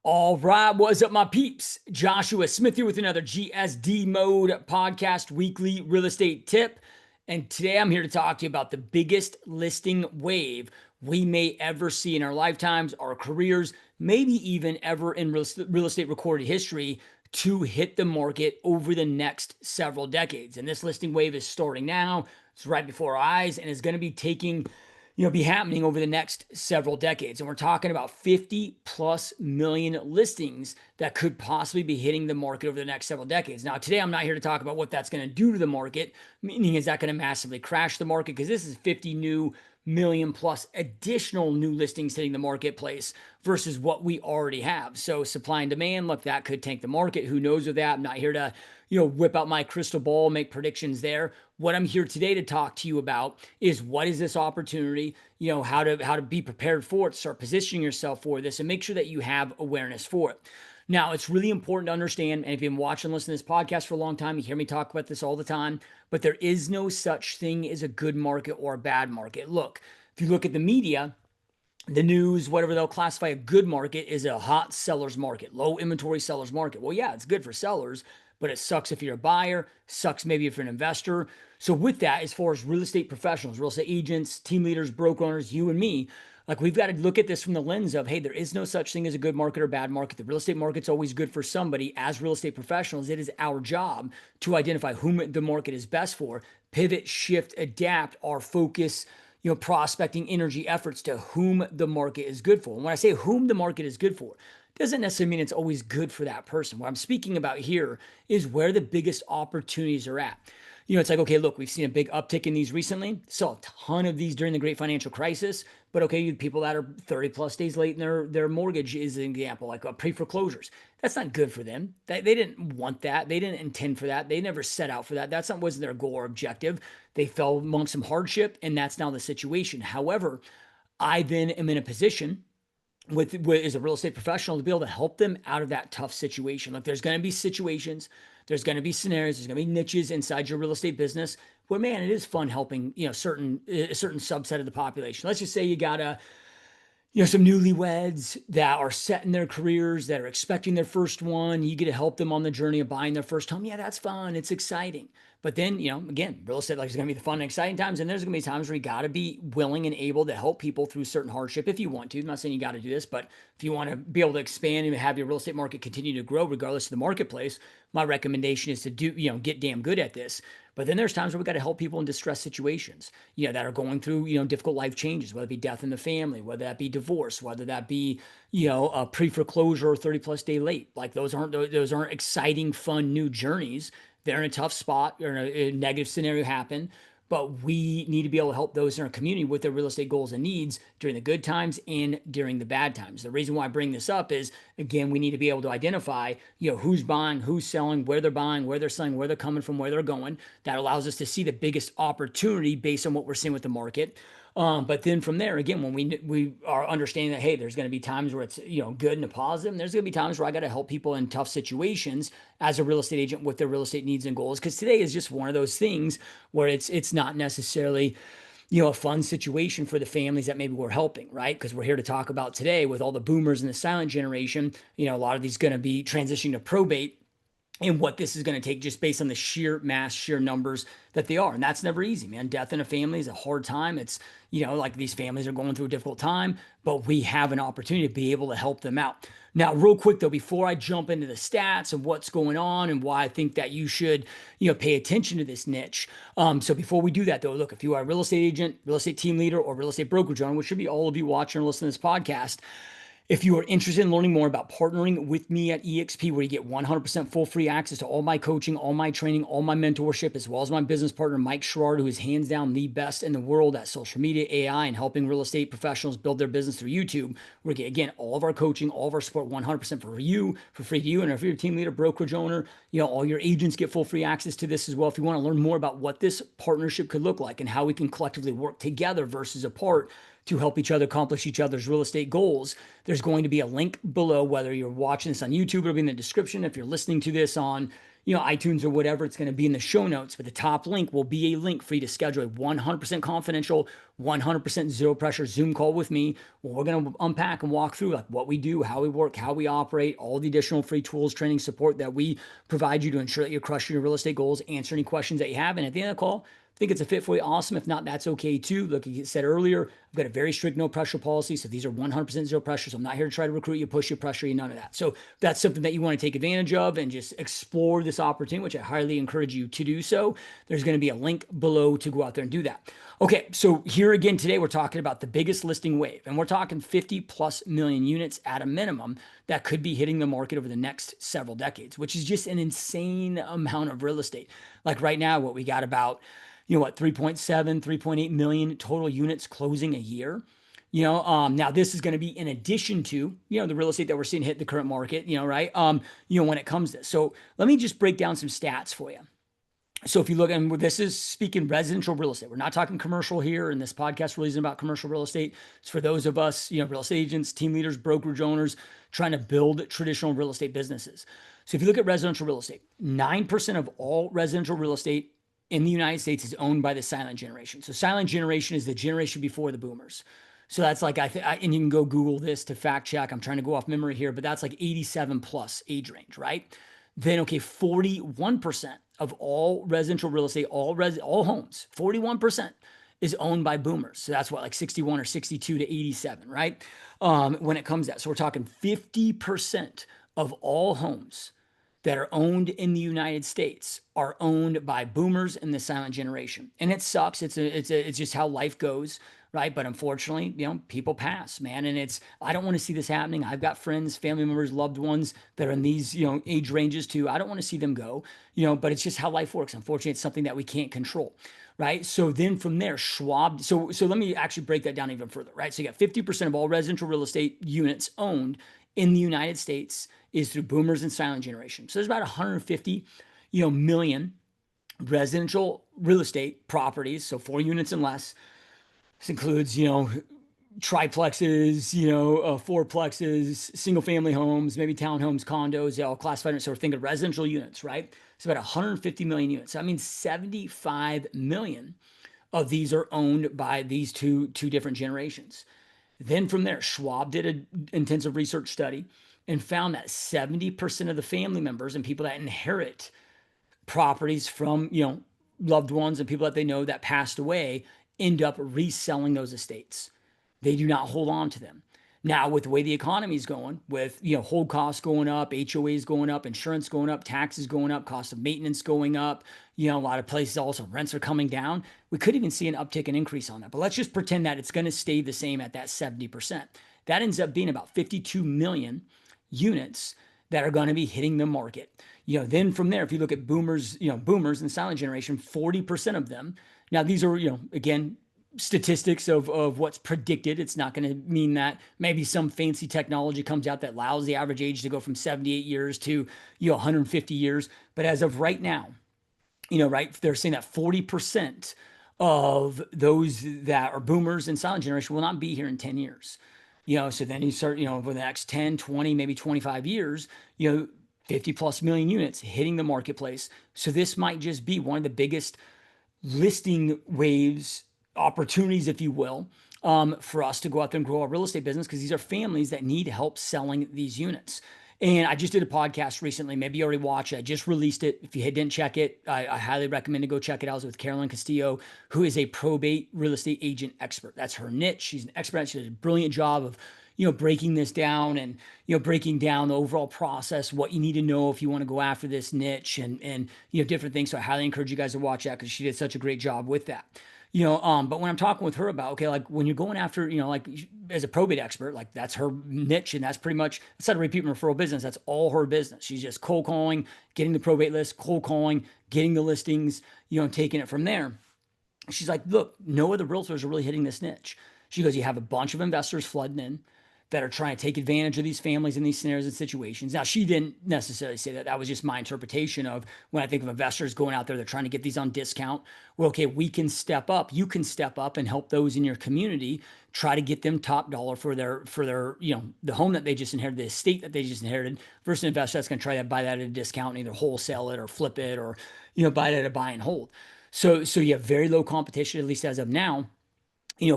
All right, what's up, my peeps? Joshua Smith here with another GSD Mode podcast weekly real estate tip. And today I'm here to talk to you about the biggest listing wave we may ever see in our lifetimes, our careers, maybe even ever in real estate recorded history to hit the market over the next several decades. And this listing wave is starting now. It's right before our eyes and is going to be happening over the next several decades. And we're talking about 50 plus million listings that could possibly be hitting the market over the next several decades. Now, today I'm not here to talk about what that's going to do to the market, meaning is that going to massively crash the market? Because this is 50 new million plus additional new listings hitting the marketplace versus what we already have. So supply and demand, look, that could tank the market. Who knows with that? I'm not here to, whip out my crystal ball, make predictions there. What I'm here today to talk to you about is what is this opportunity, how to be prepared for it, start positioning yourself for this, and make sure that you have awareness for it. Now, it's really important to understand, and if you've been watching and listening to this podcast for a long time, you hear me talk about this all the time, but there is no such thing as a good market or a bad market. Look, if you look at the media, the news, whatever, they'll classify a good market is a hot seller's market, low inventory seller's market. Well, yeah, it's good for sellers, but it sucks if you're a buyer, sucks maybe if you're an investor. So with that, as far as real estate professionals, real estate agents, team leaders, broker owners, you and me, like we've got to look at this from the lens of, hey, there is no such thing as a good market or bad market. The real estate market's always good for somebody. As real estate professionals, it is our job to identify whom the market is best for, pivot, shift, adapt our focus, prospecting energy efforts to whom the market is good for. And when I say whom the market is good for, doesn't necessarily mean it's always good for that person. What I'm speaking about here is where the biggest opportunities are at. It's like, okay, look, we've seen a big uptick in these recently. Saw a ton of these during the great financial crisis. But okay, people that are 30 plus days late in their mortgage is an example, like pre-foreclosures. That's not good for them. They didn't want that. They didn't intend for that. They never set out for that. Wasn't their goal or objective. They fell amongst some hardship, and that's now the situation. However, I then am in a position with as a real estate professional to be able to help them out of that tough situation. Like there's going to be situations, there's going to be scenarios, there's going to be niches inside your real estate business where, man, it is fun helping, a certain subset of the population. Let's just say you got some newlyweds that are set in their careers, that are expecting their first one. You get to help them on the journey of buying their first home. Yeah, that's fun. It's exciting. But then, again, real estate, like, it's going to be the fun and exciting times. And there's going to be times where you got to be willing and able to help people through certain hardship if you want to. I'm not saying you got to do this, but if you want to be able to expand and have your real estate market continue to grow regardless of the marketplace, my recommendation is to get damn good at this. But then there's times where we got to help people in distressed situations, that are going through, difficult life changes, whether it be death in the family, whether that be divorce, whether that be, a pre-foreclosure or 30 plus day late. Like those aren't exciting, fun, new journeys. They're in a tough spot or a negative scenario happen, but we need to be able to help those in our community with their real estate goals and needs during the good times and during the bad times. The reason why I bring this up is, again, we need to be able to identify, who's buying, who's selling, where they're buying, where they're selling, where they're coming from, where they're going. That allows us to see the biggest opportunity based on what we're seeing with the market. But then from there, again, when we are understanding that, hey, there's going to be times where it's, good and a positive, and there's going to be times where I got to help people in tough situations as a real estate agent with their real estate needs and goals. Because today is just one of those things where it's not necessarily, a fun situation for the families that maybe we're helping, right? Because we're here to talk about today with all the boomers and the silent generation, a lot of these going to be transitioning to probate, and what this is going to take just based on the sheer numbers that they are. And that's never easy, man. Death in a family is a hard time. It's, like these families are going through a difficult time, but we have an opportunity to be able to help them out. Now, real quick though, before I jump into the stats and what's going on and why I think that you should, pay attention to this niche. So before we do that though, look, if you are a real estate agent, real estate team leader, or real estate brokerage owner, which should be all of you watching or listening to this podcast, if you are interested in learning more about partnering with me at EXP, where you get 100% full free access to all my coaching, all my training, all my mentorship, as well as my business partner, Mike Sherrard, who is hands down the best in the world at social media, AI, and helping real estate professionals build their business through YouTube, where you get, again, all of our coaching, all of our support 100% for you, for free to you. And if you're a team leader, brokerage owner, all your agents get full free access to this as well. If you want to learn more about what this partnership could look like and how we can collectively work together versus apart to help each other accomplish each other's real estate goals, there's going to be a link below. Whether you're watching this on YouTube, it'll be in the description. If you're listening to this on, iTunes or whatever. It's going to be in the show notes, but the top link will be a link for you to schedule a 100% confidential, 100% zero pressure Zoom call with me. Where we're going to unpack and walk through like what we do, how we work, how we operate, all the additional free tools, training, support that we provide you to ensure that you're crushing your real estate goals, answer any questions that you have. And at the end of the call, think it's a fit for you, awesome. If not, that's okay too. Like you said earlier, I've got a very strict no pressure policy. So these are 100% zero pressure. So I'm not here to try to recruit you, push you, pressure you, none of that. So if that's something that you want to take advantage of and just explore this opportunity, which I highly encourage you to do so. There's going to be a link below to go out there and do that. Okay, so here again today, we're talking about the biggest listing wave, and we're talking 50 plus million units at a minimum that could be hitting the market over the next several decades, which is just an insane amount of real estate. Like right now, what we got about 3.7, 3.8 million total units closing a year. Now this is going to be in addition to, the real estate that we're seeing hit the current market, right? When it comes to this. So let me just break down some stats for you. So if you look, and this is speaking residential real estate, we're not talking commercial here, and this podcast really isn't about commercial real estate. It's for those of us, real estate agents, team leaders, brokerage owners, trying to build traditional real estate businesses. So if you look at residential real estate, 9% of all residential real estate in the United States is owned by the silent generation. So silent generation is the generation before the boomers. So that's like, and you can go Google this to fact check. I'm trying to go off memory here, but that's like 87 plus age range, right? Then, okay, 41% of all residential real estate, all homes, 41% is owned by boomers. So that's what, like 61 or 62 to 87, right? When it comes to that. So we're talking 50% of all homes that are owned in the United States are owned by boomers and the silent generation. And it sucks. It's just how life goes, right? But unfortunately, people pass, man. And I don't want to see this happening. I've got friends, family members, loved ones that are in these, age ranges too. I don't want to see them go, but it's just how life works. Unfortunately, it's something that we can't control, right? So then from there, Schwab, so let me actually break that down even further, right? So you got 50% of all residential real estate units owned in the United States is through boomers and silent generation. So there's about 150, million residential real estate properties. So 4 units and less. This includes, triplexes, fourplexes, single family homes, maybe townhomes, condos, all classified. So we're thinking residential units, right? It's about 150 million units. So that means 75 million of these are owned by these two different generations. Then from there, Schwab did an intensive research study and found that 70% of the family members and people that inherit properties from, loved ones and people that they know that passed away end up reselling those estates. They do not hold on to them. Now, with the way the economy is going, with hold costs going up, HOAs going up, insurance going up, taxes going up, cost of maintenance going up, a lot of places also rents are coming down. We could even see an uptick and increase on that. But let's just pretend that it's going to stay the same at that 70%. That ends up being about 52 million units that are going to be hitting the market. Then from there, if you look at boomers and silent generation, 40% of them. Now these are, again, statistics of what's predicted. It's not going to mean that maybe some fancy technology comes out that allows the average age to go from 78 years to 150 years. But as of right now, right, they're saying that 40% of those that are boomers and silent generation will not be here in 10 years. So then you start, over the next 10, 20, maybe 25 years, 50 plus million units hitting the marketplace. So this might just be one of the biggest listing waves, opportunities, if you will, for us to go out there and grow our real estate business, because these are families that need help selling these units. And I just did a podcast recently. Maybe you already watched it. I just released it. If you didn't check it, I highly recommend to go check it out. I was with Carolyn Castillo, who is a probate real estate agent expert. That's her niche. She's an expert. She did a brilliant job of breaking this down and, breaking down the overall process, what you need to know if you want to go after this niche and different things. So I highly encourage you guys to watch that, because she did such a great job with that. But when I'm talking with her about, okay, like when you're going after, like as a probate expert, like that's her niche, and that's pretty much, it's not a repeat referral business. That's all her business. She's just cold calling, getting the probate list, cold calling, getting the listings, taking it from there. She's like, look, no other realtors are really hitting this niche. She goes, you have a bunch of investors flooding in that are trying to take advantage of these families in these scenarios and situations. Now, she didn't necessarily say that. That was just my interpretation of when I think of investors going out there, they're trying to get these on discount. Well, okay, we can step up. You can step up and help those in your community try to get them top dollar for their, the home that they just inherited, the estate that they just inherited, versus an investor that's going to try to buy that at a discount and either wholesale it or flip it, or, buy it at a buy and hold. So you have very low competition, at least as of now,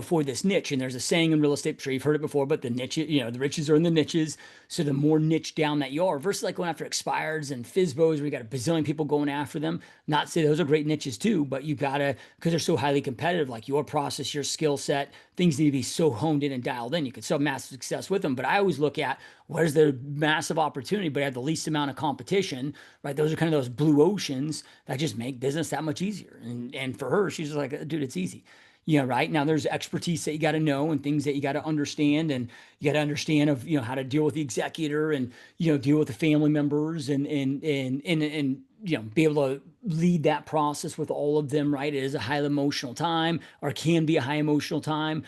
for this niche. And there's a saying in real estate, I'm sure you've heard it before, but the niche, the riches are in the niches. So the more niche down that you are, versus like going after expireds and FISBOs where you got a bazillion people going after them. Not to say those are great niches too, but you gotta, because they're so highly competitive, like your process, your skill set, things need to be so honed in and dialed in. You can still have massive success with them. But I always look at where's the massive opportunity, but have the least amount of competition, right? Those are kind of those blue oceans that just make business that much easier. And for her, she's just like, dude, it's easy. Right now there's expertise that you got to know and things that you got to understand, and you got to understand of, how to deal with the executor, and, deal with the family members, and be able to lead that process with all of them, right? It is a highly emotional time, or can be a high emotional time.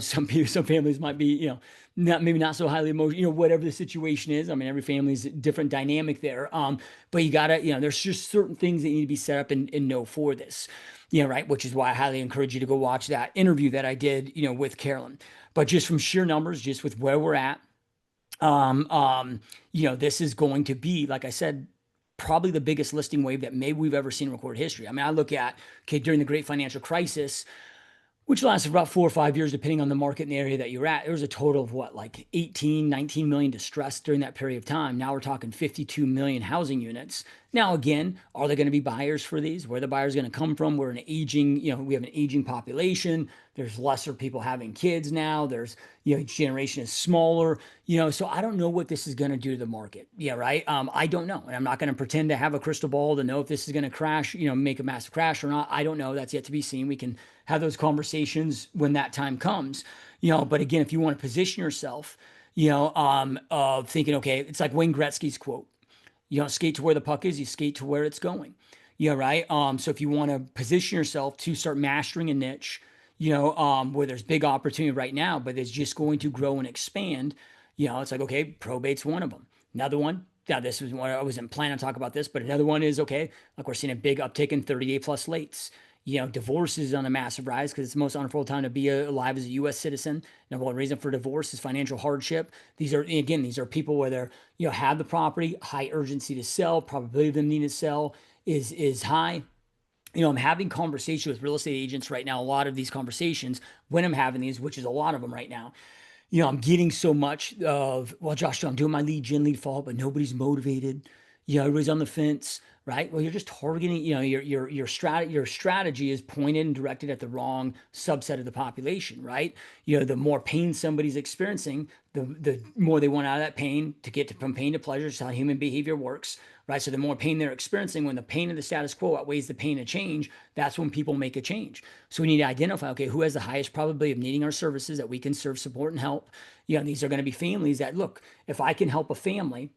Some people, some families might be, maybe not so highly emotional, whatever the situation is. I mean, every family's a different dynamic there. But you gotta, there's just certain things that need to be set up and know for this. Right. Which is why I highly encourage you to go watch that interview that I did, with Carolyn. But just from sheer numbers, just with where we're at, this is going to be, like I said, probably the biggest listing wave that maybe we've ever seen in recorded history. I mean, I look at, okay, during the great financial crisis, which lasted about 4 or 5 years, depending on the market and the area that you're at. There was a total of what, like 18, 19 million distressed during that period of time. Now we're talking 52 million housing units. Now, again, are there going to be buyers for these? Where the buyers going to come from? We're an aging, we have an aging population. There's lesser people having kids now. There's, each generation is smaller, so I don't know what this is going to do to the market. Yeah, right. I don't know. And I'm not going to pretend to have a crystal ball to know if this is going to crash, make a massive crash or not. I don't know. That's yet to be seen. We can have those conversations when that time comes, but again, if you want to position yourself, of thinking, okay, it's like Wayne Gretzky's quote, you don't skate to where the puck is, you skate to where it's going. Right. So if you want to position yourself to start mastering a niche, where there's big opportunity right now, but it's just going to grow and expand, it's like, okay, probate's one of them. Another one, now this was one, I wasn't planning to talk about this, but another one is, okay, like we're seeing a big uptick in 38 plus lates. Divorce is on a massive rise because it's the most unfavorable time to be alive as a U.S. citizen. Number one reason for divorce is financial hardship. These are people where they're, have the property, high urgency to sell, probability of them needing to sell is high. I'm having conversations with real estate agents right now. A lot of these conversations, when I'm having these, which is a lot of them right now, I'm getting so much of, well, Josh, I'm doing my lead gen, lead follow, but nobody's motivated. Everybody's on the fence, right? Well, you're just targeting, your strategy is pointed and directed at the wrong subset of the population, right? The more pain somebody's experiencing, the more they want out of that pain to get from pain to pleasure. It's how human behavior works, right? So the more pain they're experiencing, when the pain of the status quo outweighs the pain of change, that's when people make a change. So we need to identify, okay, who has the highest probability of needing our services that we can serve, support, and help. These are going to be families that, look, if I can help a family,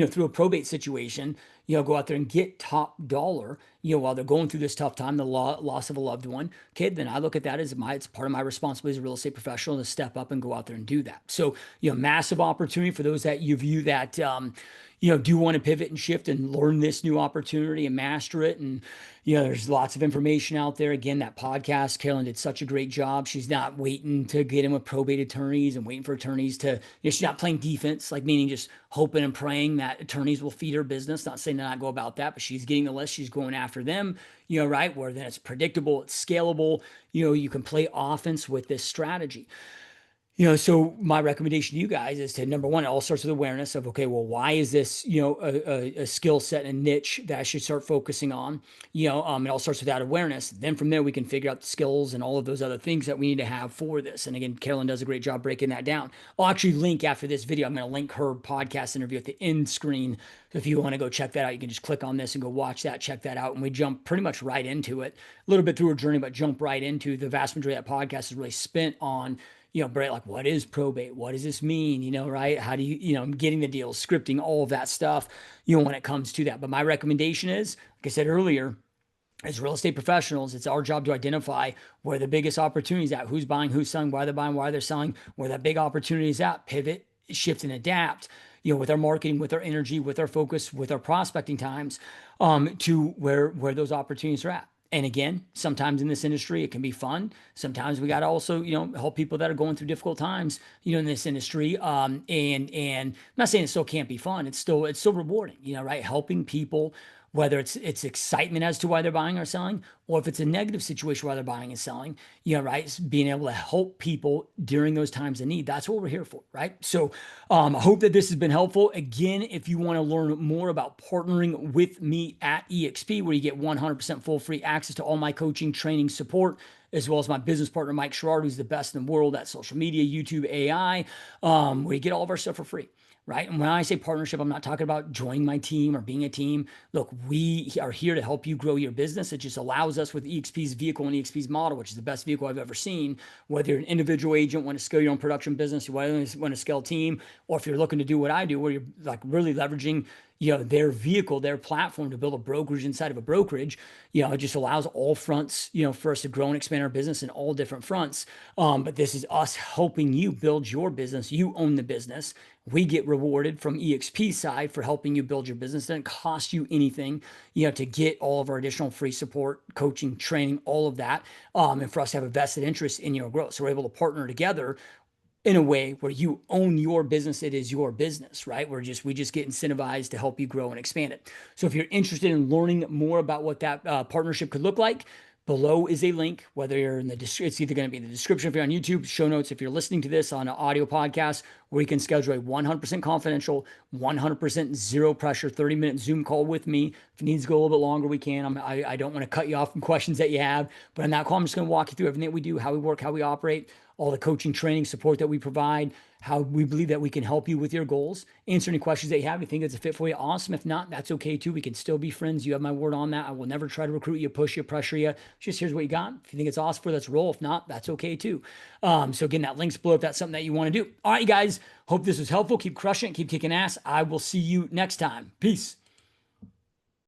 through a probate situation, go out there and get top dollar, while they're going through this tough time, the loss of a loved one, okay, then I look at that as it's part of my responsibility as a real estate professional to step up and go out there and do that. So, massive opportunity for those that you view that, do want to pivot and shift and learn this new opportunity and master it. And, there's lots of information out there. Again, that podcast, Carolyn did such a great job. She's not waiting to get in with probate attorneys and waiting for attorneys to, she's not playing defense, like meaning just hoping and praying that attorneys will feed her business. Not saying to not go about that, but she's getting the list. She's going after them, right? Where then it's predictable, it's scalable, you can play offense with this strategy. So my recommendation to you guys is to, number one, it all starts with awareness of, okay, well, why is this, a skill set and niche that I should start focusing on? It all starts with that awareness. Then from there, we can figure out the skills and all of those other things that we need to have for this. And again, Carolyn does a great job breaking that down. I'll actually link after this video. I'm going to link her podcast interview at the end screen. So if you want to go check that out, you can just click on this and go watch that, check that out. And we jump pretty much right into it, a little bit through her journey, but jump right into the vast majority of that podcast is really spent on, Brett, like, what is probate? What does this mean? Right? How do getting the deals, scripting, all of that stuff, when it comes to that. But my recommendation is, like I said earlier, as real estate professionals, it's our job to identify where the biggest opportunity is at, who's buying, who's selling, why they're buying, why they're selling, where that big opportunity is at, pivot, shift, and adapt, with our marketing, with our energy, with our focus, with our prospecting times, to where those opportunities are at. And again, sometimes in this industry, it can be fun. Sometimes we got to also, help people that are going through difficult times, in this industry. And I'm not saying it still can't be fun. It's still rewarding, right? Helping people, whether it's excitement as to why they're buying or selling, or if it's a negative situation why they're buying and selling, right? It's being able to help people during those times of need. That's what we're here for, right? So I hope that this has been helpful. Again, if you want to learn more about partnering with me at EXP, where you get 100% full free access to all my coaching, training, support, as well as my business partner, Mike Sherrard, who's the best in the world at social media, YouTube, AI, where you get all of our stuff for free. Right. And when I say partnership, I'm not talking about joining my team or being a team. Look, we are here to help you grow your business. It just allows us with EXP's vehicle and EXP's model, which is the best vehicle I've ever seen, whether you're an individual agent, want to scale your own production business, you want to scale a team, or if you're looking to do what I do, where you're like really leveraging their vehicle, their platform to build a brokerage inside of a brokerage, it just allows all fronts, for us to grow and expand our business in all different fronts. But this is us helping you build your business. You own the business. We get rewarded from EXP side for helping you build your business. It doesn't cost you anything, to get all of our additional free support, coaching, training, all of that. And for us to have a vested interest in your growth. So we're able to partner together in a way where you own your business. It is your business, right? We just get incentivized to help you grow and expand it. So if you're interested in learning more about what that partnership could look like, below is a link, whether you're in it's either going to be in the description if you're on YouTube, show notes if you're listening to this on an audio podcast, where you can schedule a 100% confidential, 100% zero pressure 30-minute Zoom call with me. If it needs to go a little bit longer, we can. I don't want to cut you off from questions that you have, but in that call, I'm just going to walk you through everything that we do, how we work, how we operate, all the coaching, training, support that we provide, how we believe that we can help you with your goals, answer any questions that you have. You think it's a fit for you, awesome. If not, that's okay too. We can still be friends. You have my word on that. I will never try to recruit you, push you, pressure you. Just here's what you got. If you think it's awesome for you, let's roll. If not, that's okay too. So again, that link's below if that's something that you want to do. All right, you guys, hope this was helpful. Keep crushing it, keep kicking ass. I will see you next time. Peace.